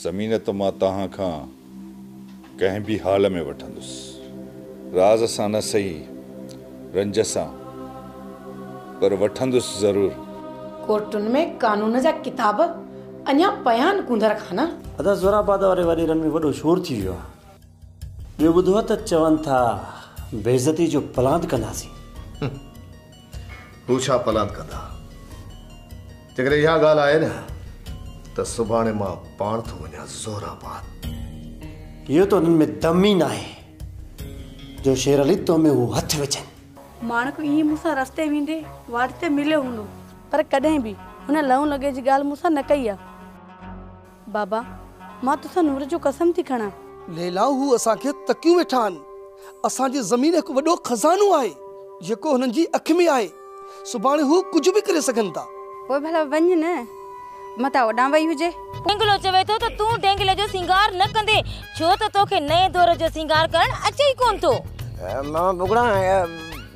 ज़मीन तो मां तहां खां कंहिं भी हाल में वठंदुसि, राज़ सां न सही, रंज सां, पर वठंदुसि ज़रूर। कोर्टुनि में कानून जा किताब अञा पया आहिनि कुंदर खाना। अदा ज़ोराबाद वारे वॾेरनि में वॾो शोर थी वियो आहे। ॿियो ॿुधो त चवनि था बेइज़ती जो प्लान कंदासीं। हू छा प्लान कंदा? जेकर इहा ॻाल्हि आहे न त सुभाणे मां पाण थो वञा ज़ोराबाद। इहो त उन्हनि में दम ई न आहे जो शेर अली तो में हू हथ विझनि। माणक ईअं मूंसां रस्ते वेंदे वाट ते मिलियो हूंदो, पर कॾहिं बि हुन लहूं लॻे जी ॻाल्हि मूंसां न कई आहे। बाबा, मां तोसां नूर जो कसम थी खणा। लेला हू असांखे तकियूं वेठा आहिनि। असांजी ज़मीन हिकु वॾो खज़ानो आहे जेको हुननि जी अखि में आहे। सुभाणे हू कुझु बि करे सघनि था। पोइ भला वञ न, मता ओॾां वई हुजे। डेंगलो चवे थो त तूं डेंगले जो सिंगार न कंदे, छो त तोखे नए दौर जो सिंगार करण अचे ई कोन थो। मां बुगड़ा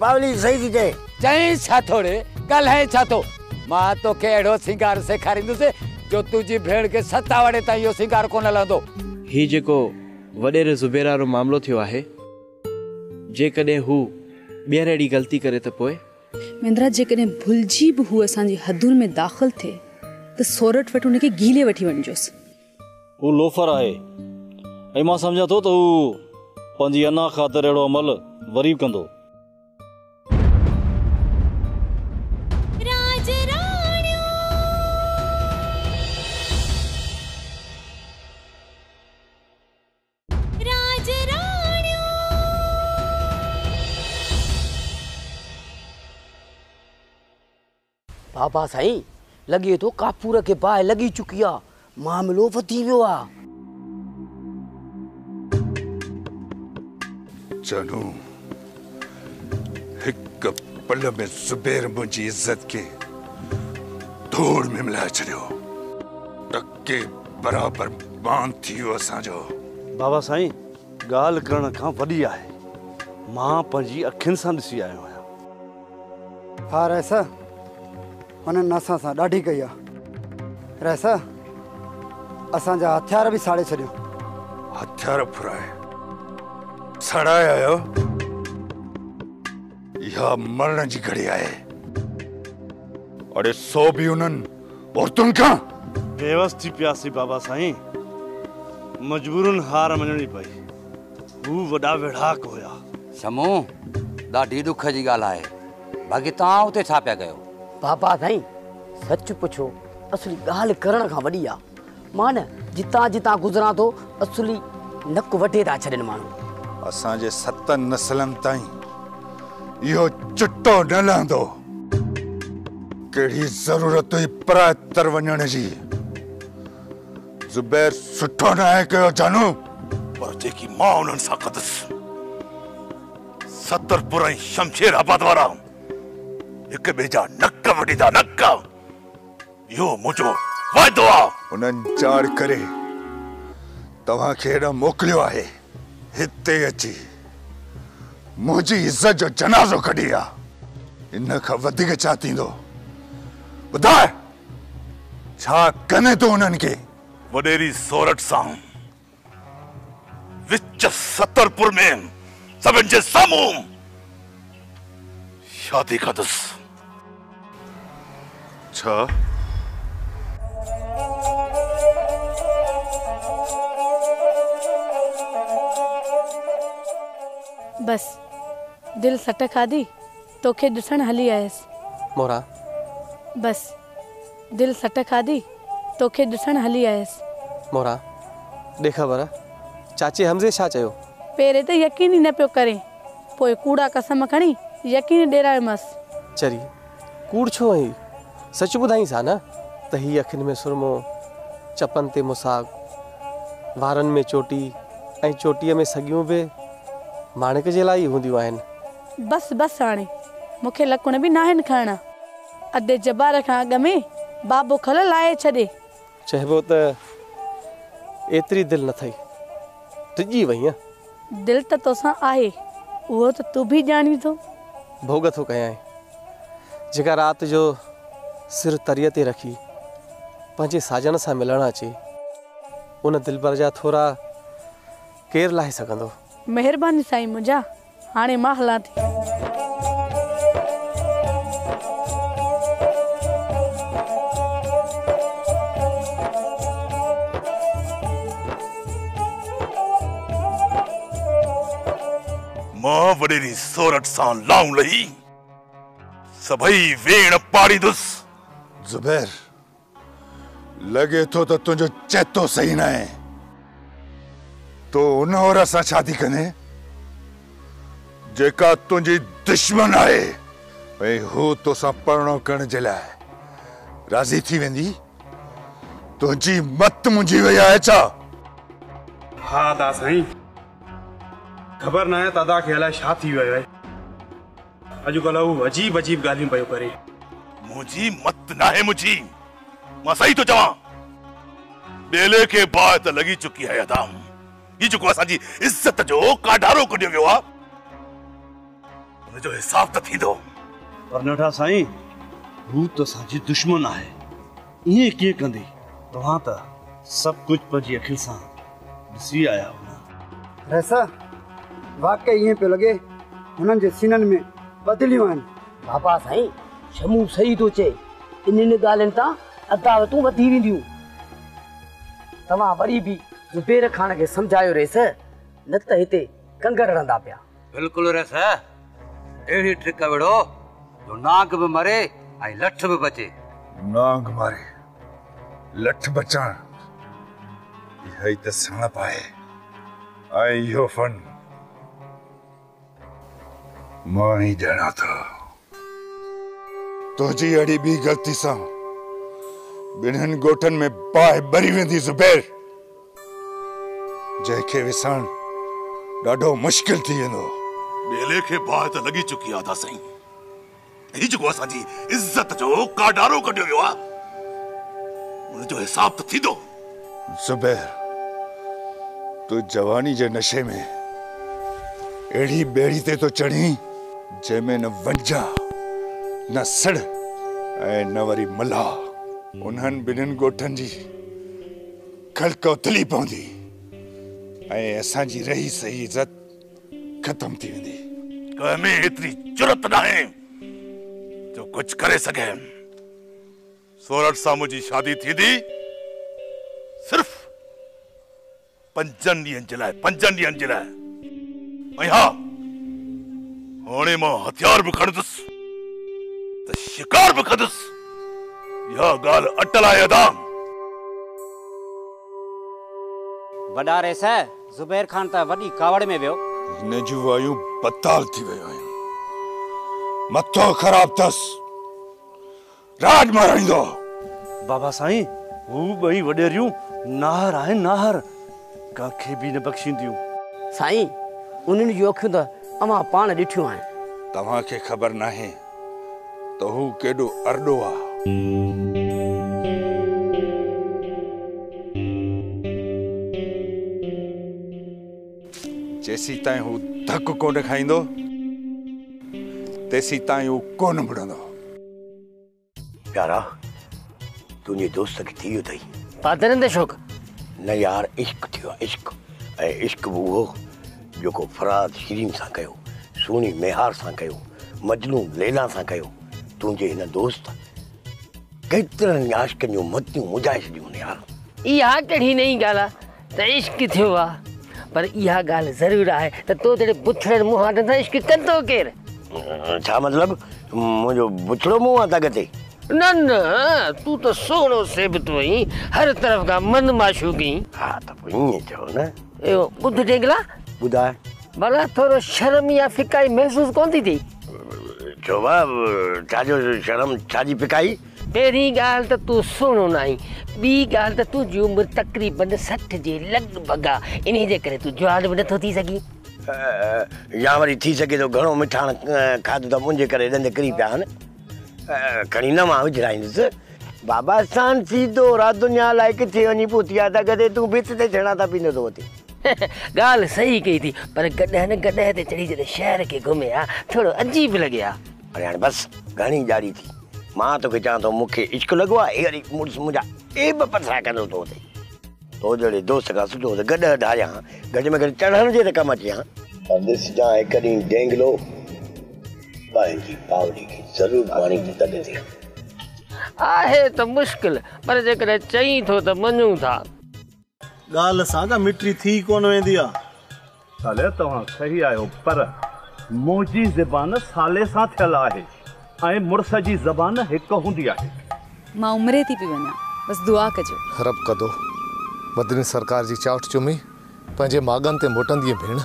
बावली सही थी चए। चई छा थोड़े ॻाल्हाए छा थो? मां तोखे अहिड़ो सिंगार सेखारींदुसि जो तुंहिंजी भेण खे सता वड़े ताईं इहो सिंगार कोन लहंदो। ही जेको वॾेरे ज़ुबैरा जो मामलो थियो आहे, जेकॾहिं हू ॿीहर अहिड़ी ग़लती करे त पोइ वेंद्रा जेकॾहिं भुलिजी बि हू असांजी हदुनि में दाख़िल थिए त सोरठ वटि हुनखे गीले वठी वञिजोसि। हू लोफर आहे ऐं मां सम्झां थो त हू पंहिंजी अना ख़ातिर अहिड़ो अमल वरी कंदो। बाबा साईं, लॻे थो कापूर खे बाहि लॻी चुकी आहे, मामिलो वधी वियो आहे। जानू, हिकु पल में ज़ुबैर मुंहिंजी इज़त खे धूड़ में मिलाए छॾियो। टके बराबर बांध थी वियो असांजो। बाबा साईं, ॻाल्हि करण खां वॾी आहे। मां पंहिंजी अखियुनि सां ॾिसी आयो आहियां। हा रैसा, हुननि असां सां ॾाढी कई आहे। रैसा, असांजा हथियार बि साड़े छॾियो। हथियार फुराए सड़ाए आयो? इहा मरण जी घड़ी आहे। अड़े सो बि उन्हनि औरतुनि खां बेवस थी पियासीं बाबा साईं। मजबूरन हार मञणी पई। हू वॾा वेढ़ाक हुया। समू, ॾाढी ॾुख जी ॻाल्हि आहे। बाक़ी तव्हां उते छा पिया कयो? बाबा साईं, सच पुछो असली ॻाल्हि करण खां वॾी आहे। मां न जितां जितां गुज़रां थो असली नक वढे था छॾनि माण्हू। असांजे 7 नस्लनि ताईं इहो चिट्टो न लहंदो। कहिड़ी ज़रूरत हुई पराए तर वञण जी? ज़ुबैर सुठो न आहे कयो जानू, पर जेकी मां उन्हनि सां कंदुसि, 70 ऐं शमशेर आबाद वारा हिक ॿिए जा नक वढींदा नक। इहो मुंहिंजो वाइदो आहे। उन्हनि चाड़ करे तव्हांखे हेॾा मोकिलियो आहे, हिते अची मुंहिंजी इज़त जो जनाज़ो कढी आहे। इन खां वधीक छा थींदो? ॿुधाए, छा कने तूं उन्हनि खे? वॾेरी सोरठ सां विच सतरपुर में सभिनि जे साम्हूं शादी कंदुसि। छा? बस दिल सट खाधी, तोखे ॾिसण हली आयसि। मोरा, बस दिल सट खाधी, तोखे ॾिसण हली आयसि। मोरा, ॾेख बर चाची हमज़े छा चयो? पहिरें त यकीन ई न पियो करे, पोइ कूड़ा कसम खणी यकीन ॾेरायोमांसि। चरी, कूड़ छो आई? सच ॿुधाईंसि हा न त ही अखियुनि में सुरमो, चपनि ते मुसाग, वारनि में चोटी ऐं चोटीअ में सॻियूं बि माणिक जे लाइ हूंदियूं आहिनि। बस बस, हाणे मूंखे लकुण बि नाहिनि खणणा। अधे जबार खां अॻ में बाबो खल लाहे छॾे। चइबो त एतिरी दिलि न थई, टिॼी वई। दिलि त तोसां आहे, उहो त तूं बि ॼाणी थो। भोग थो कयां, जेका राति जो सिर तरीअ ते रखी पंहिंजे साजन सां मिलण अचे, उन दिलबर जा थोरा केर लाहे सघंदो। महिरबानी साईं मुंहिंजा, हाणे मां हलां थी। मां वडेरी सोरठ सां लाऊं लही सभई वेण पाड़ी दुस। ज़ुबैर, लगे तो तुझो चेतो सही न है। तो उन औरत सां शादी कने जेका तुझी दुश्मन है, भई हू तोसां परणो करण जे लाइ राज़ी थी वेंदी? तुझी मत मुंझी वई आहे छा? हाँ दा साईं, खबर न है तादा खे अलाए छा थी वियो आहे। अॼुकल्ह हू अजीब अजीब ॻाल्हियूं पियो करे। मुझी मत ना है मुझी, मां सही तो चवां। बेले के बात लगी चुकी है अदाम। ये जो असांजी इज्जत जो काढारो कढियो वियो आहे, उन जो हिसाब त थींदो। पर नठा साईं, हू तो असांजी दुश्मन आहे। ईअं कीअं कंदी? तव्हां त सभु कुझु पंहिंजी अखियुनि सां ॾिसी आया हो। रैसा, वाकई ईअं पियो लॻे हुननि जे सीननि में बदिलियूं आहिनि। बाबा साईं, शमू सही थो चए। इन्हनि ॻाल्हियुनि तां अदावतूं वधी वेंदियूं। तव्हां वरी बि ज़ुबैर खान खे सम्झायो रेस, न त हिते कंगड़ रहंदा पिया। बिल्कुलु रेस, अहिड़ी ट्रिक विड़ो जो नाग बि मरे ऐं लठ बि बचे। नाग मारे लठ बचाण, इहा ई त सणप आहे। ऐं इहो फन मां ही ॼाणा थो। तुंहिंजी अहिड़ी ॿी ग़लती सां ॿिन्हिनि ॻोठनि में बाहि ॿरी वेंदी ज़ुबैर, जंहिंखे विसाण ॾाढो मुश्किल थी वेंदो। बेले खे बाहि त लॻी चुकी आहे दा साईं। ही जेको असांजी इज्जत जो काढारो कढियो वियो आहे, उन जो हिसाब त थींदो। ज़ुबैर, तू जवानी जे नशे में अहिड़ी ॿेड़ी ते तो चढ़ी जंहिंमें न वंजा न सड़ ऐं न वरी मला। उन्हनि ॿिन्हिनि ॻोठनि जी खलक उथली पवंदी ऐं असांजी रही सही इज़त ख़तम थी वेंदी। कंहिंमें एतिरी जुरत न आहे जो कुछ करे सघे। सोरठ सां मुंहिंजी शादी थींदी सिर्फ़ 5 ॾींहंनि जे लाइ, 5 ॾींहंनि जे लाइ। ऐं हा, हाणे मां हथियार बि खणंदुसि त शिकार बि कंदुसि। इहा ॻाल्हि अटल आहे अदाम। वॾा रेस, ज़ुबैर खान त वॾी कावड़ में वियो। हिन जूं वायूं बदताल थी वियूं आहिनि। मथो ख़राब अथसि, राज माराईंदो। बाबा साईं, हू ॿई वॾेरियूं नाहर आहिनि, नाहर कंहिंखे बि न बख़्शींदियूं। साईं, उन्हनि जूं अखियूं त अमां पाण ॾिठियूं आहिनि। तव्हांखे ख़बर नाहे त हू केॾो अरड़ो आहे। जेसी ताईं हू धक कोन खाईंदो, तेसी ताईं हू कोन मुड़ंदो। प्यारा, तुंहिंजे दोस्त खे थी वियो अथई पादरनि ते शौक़? न यार, इश्क थियो, इश्क। ऐं इश्क बि उहो जेको फराद शीरीन सां कयो, सुहिणी मेहार सां कयो, मजनू लैला सां कयो। तुंहिंजे हिन दोस्त केतिरनि आशिकनि जूं मतियूं मुझाए छॾियूं यार। इहा कहिड़ी नई ॻाल्हि आहे त इश्क थियो आहे? पर इहा ॻाल्हि ज़रूरु आहे त तो जहिड़े बुछड़े मुंहं सां इश्क कंदो केरु? छा मतिलबु? मुंहिंजो बुछड़ो मुंहुं आहे तॻ ते? न न, तूं त सोनो सेबतो आहीं, हर तरफ़ खां मन माशूकी। हा त पोइ ईअं चओ न। इहो ॿुध टेंगला, ॿुधाए भला थोरो शर्म या फिकाई महसूस कोन थी थिए? छो भाउ, छाजो शर्म, छाजी फिकाई? पहिरीं ॻाल्हि त तूं सुहिणो न आहीं, ॿी ॻाल्हि त तुंहिंजी उमिरि तक़रीबन 60 जे लॻभॻि आहे, इन जे करे तूं जवान बि नथो थी सघीं। या वरी थी सघे थो घणो मिठाण खाधो त मुंहिंजे करे ॾंद किरी पिया आहिनि। खणी न मां विझराईंदुसि। बाबा सान सीधो रा दुनिया लाइ किथे वञी पहुती आहे त गॾे तूं भित ते चढ़ा था पींदो थो अचे। ॻाल्हि सही कई थी, पर गॾह न गॾह ते चढ़ी जॾहिं शहर खे घुमे आहे थोरो अजीब लॻे आहे। अरे हाणे बसि घणी ॼारी थी। मां तोखे चवां थो, मूंखे इश्क लॻो आहे। अहिड़ी मुड़ुसु मुंहिंजा ए बि पथरा कंदो थो अचे। तो जड़े दोस्त का सुठो त गॾ ढाया गॾ में गॾ चढ़ण जे त कम अची हां ॾिस जा हिकु ॾींहुं डेंगलो पंहिंजी पावड़ी खे ज़रूरु पाणी जी तॾ ते आहे त मुश्किल पर जेकॾहिं चई थो त मञूं था। ॻाल्हि असां मिटी थी कोन वेंदी आहे। साले तव्हां सही आहियो पर मुंहिंजी ज़बान साले सां थियल आहे ऐं मुड़ुस जी ज़बान हिकु हूंदी आहे। मां उमिरे थी पई वञा, बस दुआ कजो। रब कदो मदनी सरकार जी चाट चुमी पंहिंजे मागन ते मोटंदी भेण।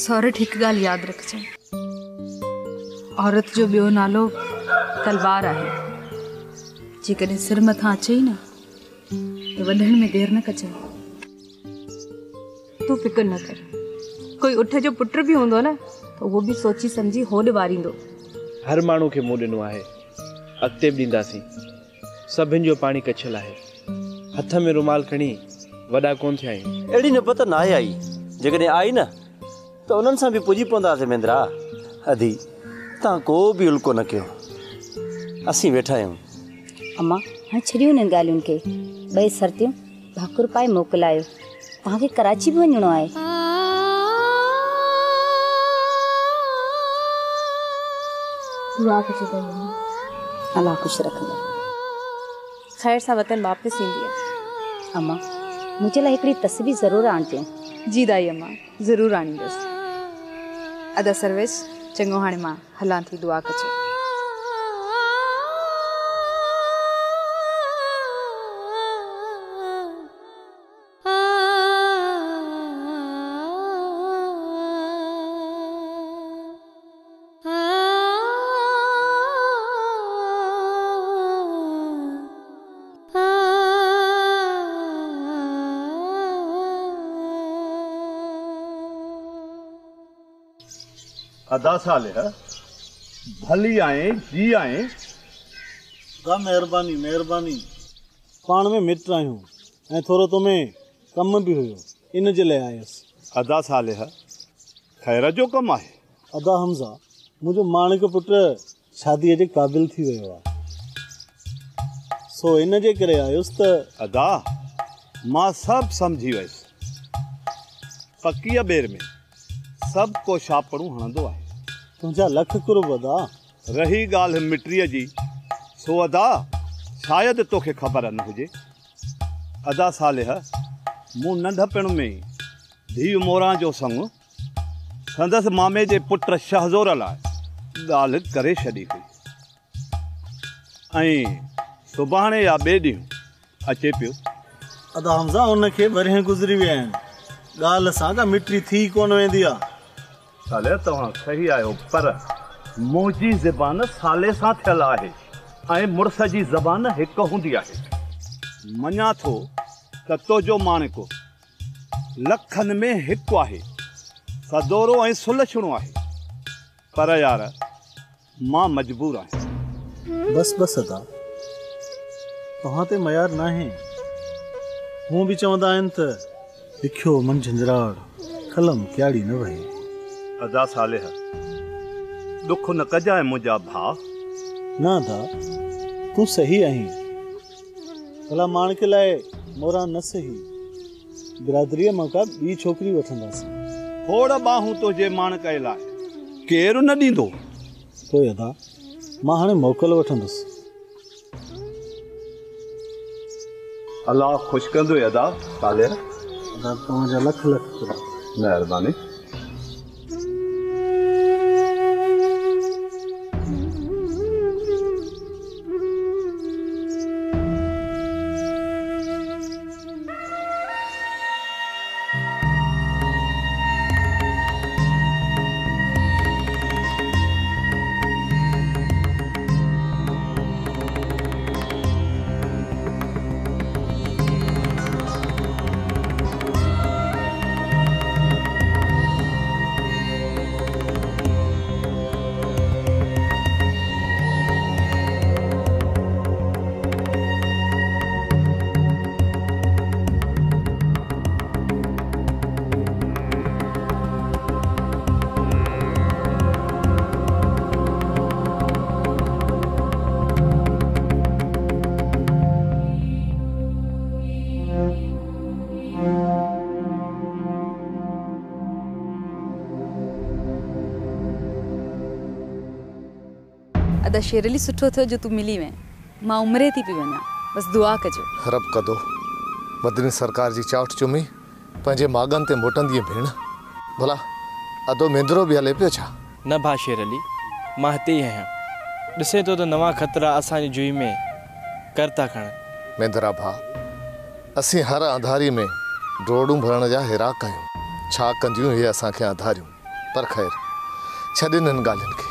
सौरठ हिकु ॻाल्हि यादि रखिजे, औरत जो ॿियो नालो तलवार आहे। जेकॾहिं सिर मथां अचई न त वधण में देरि न कजे। तूं फिकर न कर, कोई उठ जो पुट बि हूंदो न त उहो बि सोची सम्झी होॾ वारींदो। हर माण्हू खे मुंहुं ॾिनो आहे, अॻिते बि ॾींदासीं। सभिनि जो पाणी कछियल आहे, हथ में रुमाल खणी वॾा कोन थिया आहियूं। अहिड़ी नबत न आहे आई, जेकॾहिं आई न त उन्हनि सां बि पुॼी पवंदासीं। मेंद्रा अदी तव्हां को बि उल्को न कयो, असीं वेठा आहियूं। अम्मा हाणे छॾियूं हिननि ॻाल्हियुनि खे। ॿई सर्तियूं भाकुर पाए मोकिलायो, तव्हांखे कराची बि वञिणो आहे। अल्लाह ख़ुशि रखंदो। ख़ैर सां वतन वापसि ईंदी आहे। अम्मा मुंहिंजे लाइ हिकिड़ी तस्वीर ज़रूरु आणिजो। जी दाई अम्मा, ज़रूरु आणींदसि। अदा सर्विस चङो, हाणे मां हलां थी, दुआ कजो। अदा साले भली आए जी आए। मेहरबानी मेहरबानी, पाण में मिट आहियूं ऐं थोरो तुम्हें कम बि हुयो, इन जे लाइ आयुसि। अदा साले ख़ैर जो कमु आहे। अदा हमज़ा मुंहिंजो माणिक पुटु शादीअ जे क़ाबिल थी वियो आहे, सो इन जे करे आयुसि त। अदा मां सभु सम्झी वियुसि, पकीअ ॿेर में सभु को छापड़ू हणंदो आहे। तुंहिंजा लख कुर्ब अदा। रही ॻाल्हि मिटीअ जी, सो अदा शायदि तोखे ख़बर न हुजे। अदा साले मूं नंढपण में धीउ मोरा जो संग संदसि मामे जे पुट शहज़ोर लाइ ॻाल्हि करे छॾी हुई, ऐं सुभाणे या ॿिए ॾींहुं अचे पियो। अदा हमज़ा उनखे वरियां गुज़री विया आहिनि, ॻाल्हि असां मिटी थी कोन वेंदी आहे। साले तव्हां सही आहियो पर मुंहिंजी ज़बान साले सां थियल आहे ऐं मुड़ुस जी ज़बान हिकु हूंदी आहे। मञा थो त तुंहिंजो माणिको लखनि में हिकु आहे, सदोरो ऐं सुलछणो आहे, पर यार मां मजबूर आहियां। बस बस अदा तव्हां ते मयार न आहे। हूं बि चवंदा आहिनि त लिखियो मन झंझराड़ कलम क्याड़ी न वहे। अदा साले दुख न कजाए मुंहिंजा भाउ। न अदा तूं सही आहीं, भला माणिक लाइ मोरा न सही, बिरादरीअ मां का ॿी छोकिरी वठंदासीं। खोड़ बाहूं तुंहिंजे माणिक लाइ केरु न ॾींदो। पोइ अदा मां हाणे मोकल वठंदुसि। अल्लाह ख़ुशि कंदो अदा साले। अदा तव्हांजा लख लख महिरबानी। अदा शेरली सुठो थियो जो तू मिली वे। मां उमरे थी पी वना, बस दुआ कजो। रब कदो मदनी सरकार जी चाउट चुमी पंहिंजे मागन ते मोटंदी भेण। भला अदो मेंदरो भी हले पियो छा? न भा शेरली, मां हिते ही आहियां। ॾिसे तो नवा खतरा असांजी जुई में करता खण। मेंदरा भा, असीं हर अंधारी में ड्रोड़ू भरण जा हेरा कयूं। छा कंदियूं हे असांखे अंधारियूं। पर खैर छॾ इन्हनि ॻाल्हियुनि खे।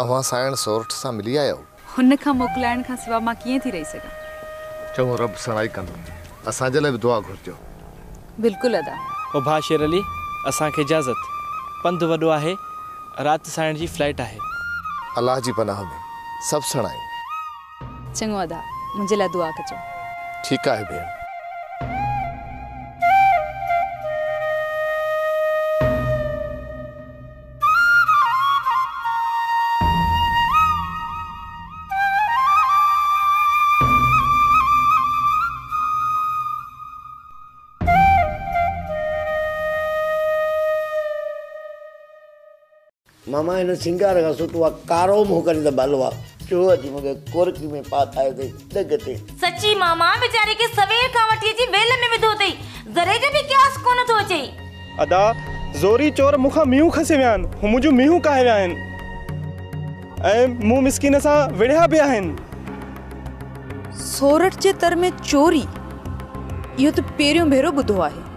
अवां साइण सोरठ सां मिली आया हो। हुन खां मोकिलाइण खां सिवा मां कीअं थी रही सघां? चङो रब सणाई कंदो। असांजे लाइ बि दुआ घुरिजो। बिल्कुलु अदा। ओ भा शेरली, असांखे इजाज़त। पंधु वॾो आहे, राति साइण जी फ्लाइट आहे। अल्लाह जी पनाह में सभु सणायूं। चङो अदा, मुंहिंजे लाइ दुआ कजो। ठीकु आहे भेण। मामा इन सिंगार का सुठो कारो मुंह करे त भलो आ। चो अची मूंखे कोरकी में पातायो अथई दग ते। सची मामा बेचारे के सवेर खां वठी अची वेल में विधो अथई, ज़रे जो बि क्यास कोन थो अचे। अदा ज़ोरी चोर मूंखां मीहूं खसे विया आहिनि, हू मुंहिंजूं मीहूं काहे विया आहिनि ऐं मूं मिसकिन सां विढ़िया पिया आहिनि। सोरठ जे तर में चोरी, इहो त पहिरियों भेरो ॿुधो आहे।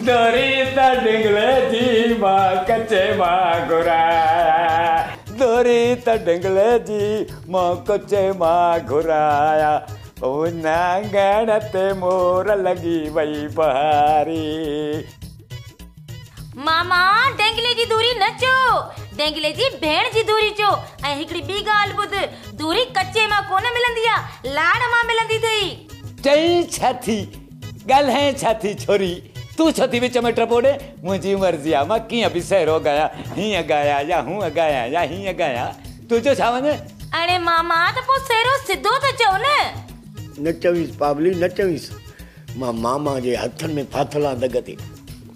दोरी ता डिंगले जी मां कच्चे मां घुराया। दोरी ता डिंगले जी मां कच्चे मां घुराया। ओ नांगण ते मोर लगी वई बहारी। मामा डेंगले जी दूरी न चो, डेंगले जी भेण जी दूरी चो। ऐं हिकड़ी ॿी ॻाल्हि ॿुध, दूरी कच्चे मां कोन मिलंदी आ, लाड़ मां मिलंदी अथई। चई छा थी ॻाल्हाए छा थी छोरी, तू छो थी विच में टपोड़े? मुंहिंजी मर्ज़ी आहे, मां कीअं बि सहरो गाया, हीअं गाया या हूअं गाया या हीअं गाया। तुंहिंजो छा वञे? अरे मामा त पोइ सहरो सिधो त चओ न। न चवीस पाबली न चवीस, मां मामा जे हथनि में फाथल आहे दग ते।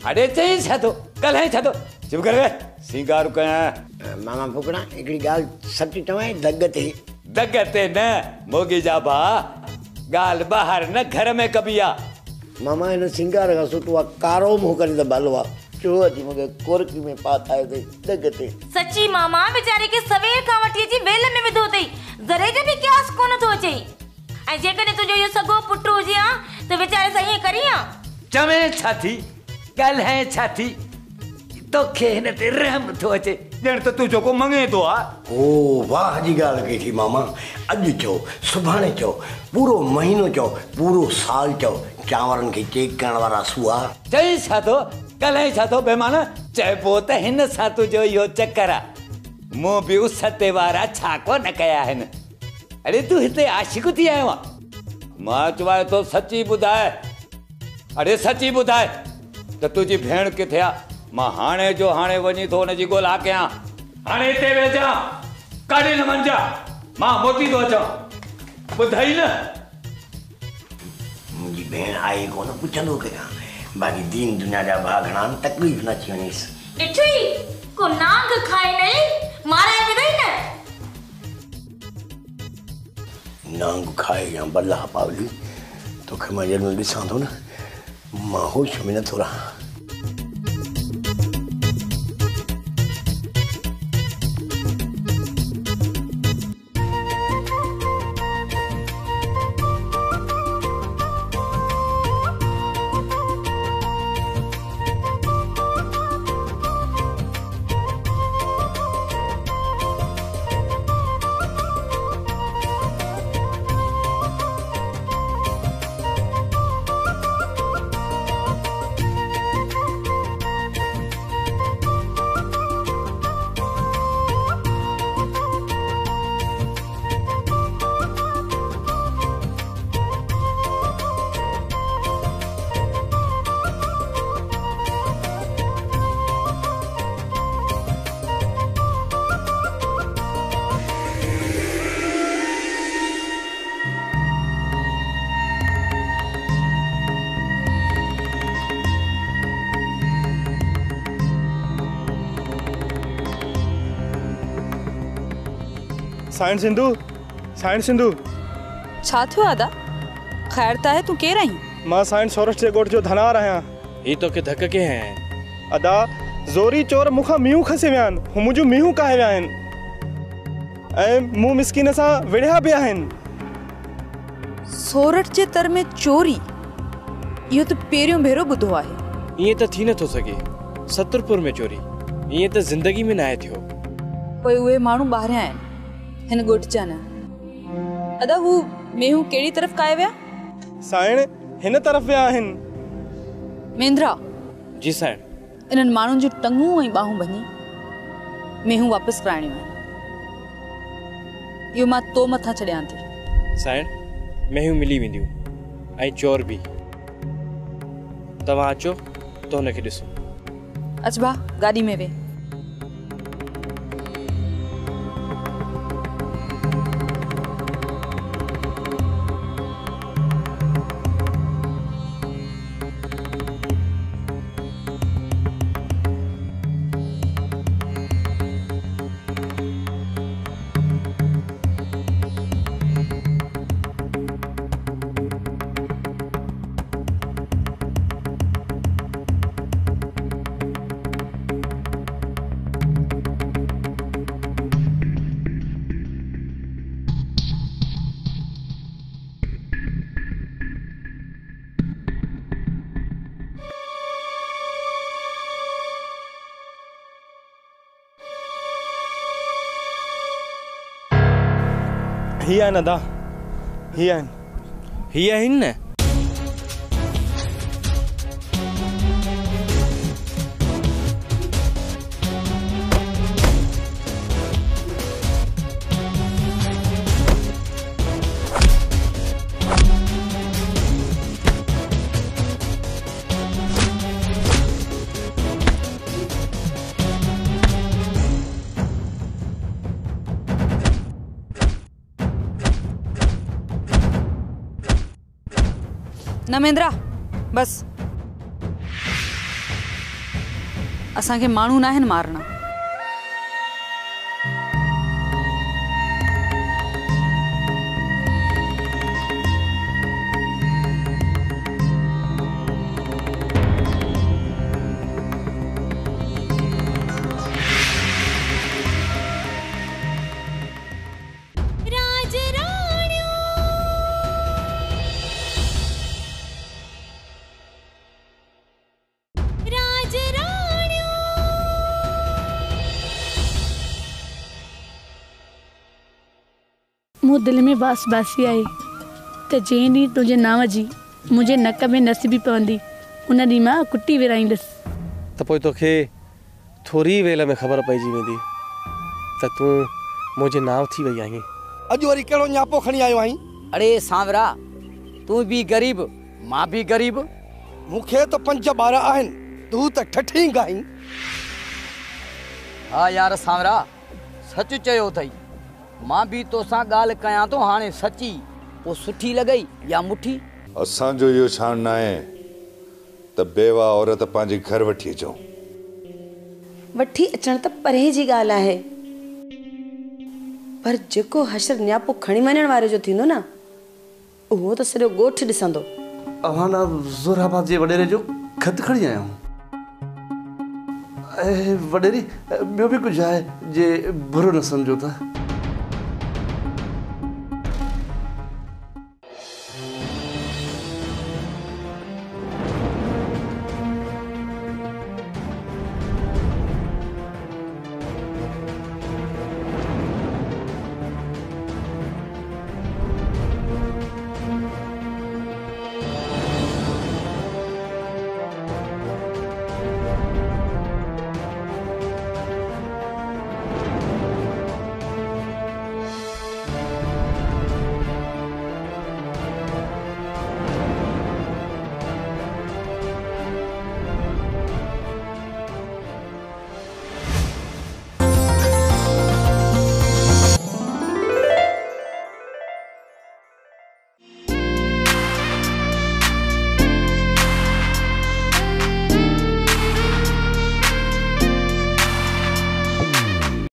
अरे चई छा थो ॻाल्हाए छा थो? चुप कर वे, सिंगार कयां। मामा फुकड़ा हिकिड़ी ॻाल्हि सच चवां, दग ते न मोगी जा भा, ॻाल्हि ॿाहिरि न घर में कबी आहे। मामा इन सिंगार का सुठो कारो मुंह करे त भलो आ। चो अची मूंखे कोरकी में पातायो अथई दग ते। सची मामा बेचारे के सवेर खां वठी अची वेल में विधो अथई, ज़रे जो बि क्यास कोन थो अचे। ऐं जेकॾहिं तुंहिंजो इहो सॻो पुटु हुजे हा त वेचारे सां ईअं करी हा। चवे छा थी ॻाल्हाए छा थी, तोखे हिन ते रहम थो अचे ॼण त तूं जेको मंगे थो आ। ओ वाह जी ॻाल्हि कई थी मामा। अॼु चओ, सुभाणे चओ, पूरो महीनो चओ, पूरो साल चओ, चांवरनि खे चेक करण वारा सुआ। चई छा थो ॻाल्हाए छा थो बेमान? चइबो त हिन सां तुंहिंजो इहो चकर आहे। मूं बि उस ते वारा छा कोन कया आहिनि। अरे तूं हिते आशिक़ु थी आयो आहे? मां चवां थो सची ॿुधाए, अरे सची ॿुधाए त तुंहिंजी भेण किथे आहे? मां हाणे जो हाणे वञी थो हुनजी ॻोल्हा कयां। हाणे हिते वेझा काॾे न वञजा, मां मोटी थो अचां। ॿुधाई न? मुंहिंजी भेण आहे कोन, पुछंदो कयां। बाक़ी दीन दुनिया जा भाउ घणा आहिनि, तकलीफ़ न थी वञेसि। ॾिठी को नांग खाए नहीं मारे विधई न। नांग खाए या बल्ला पावली, तोखे मां जॾहिं ॾिसां थो न, मां होश में नथो रहां। साइण सिंधु छा थियो आदा? खैर त आहे, तूं केरु आहीं? मां साइण सौरठ जे ॻोठ जो धनार आहियां। ही तो के धक के हैं अदा ज़ोरी चोर मूंखां मीहूं खसे विया आहिनि, हू मुंहिंजूं मीहूं काहे विया आहिनि ऐं मूं मिसकीन सां विढ़िया बि आहिनि। सोरठ जे तर में चोरी, इहो त पहिरियों भेरो ॿुधो आहे। ये तो थी न थो सके। सतरपुर में चोरी ये तो जिंदगी में ना थियो। पोइ उहे माण्हू ॿाहिरियां आहिनि, हिन ॻोठ जा न। अदा हू मेहू कहिड़ी तरफ़ काए विया? साइण हिन तरफ़ विया आहिनि। मेंद्रा जी साइण, इन्हनि माण्हुनि जूं टंगूं ऐं ॿाहूं भञी मेहू वापसि कराइणियूं आहिनि। इहो मां तो मथां छॾियां थी। साइण मेहूं मिली वेंदियूं ऐं चोर बि। तव्हां अचो तो हुनखे ॾिसो। अच भा, गाॾी में वे। ही आहिनि अदा, ही आहिनि। ही आहिनि न? नमेंद्रा बस, असांखे माण्हू न आहिनि मारणा। मूं दिल में बास बासी आई त जंहिं ॾींहुं तुंहिंजे नाम जी मुंहिंजे नक में नसीबी पवंदी उन ॾींहुं मां कुटी विराईंदसि। त पोइ तोखे थोरी वेल में ख़बर पइजी वेंदी त तूं मुंहिंजे नाव थी वई आहीं। अॼु वरी कहिड़ो न्यापो खणी आयो आहीं? अरे सांवरा, तूं भी गरीब मां भी गरीब। मूंखे त 5 ॿार आहिनि, तूं त ठठी गाहीं। हा यार सांवरा, सच चयो अथई। मां भी तोसां ॻाल्हि कयां तो हाणे सची, पोइ सुठी लॻई या मुठी। असांजो इहो शान न आहे त बेवा औरत पंहिंजे घर वठी अचूं। वठी अचण त परे जी ॻाल्हि आहे, पर जेको हशर न्यापो खणी वञण वारे जो थींदो न, उहो त सॼो ॻोठ ॾिसंदो। अवाना ज़ोराबाद जे वॾेरे जो ख़त खणी आया हूं। वॾेरी ॿियो बि कुझु आहे जे बुरो न सम्झो था।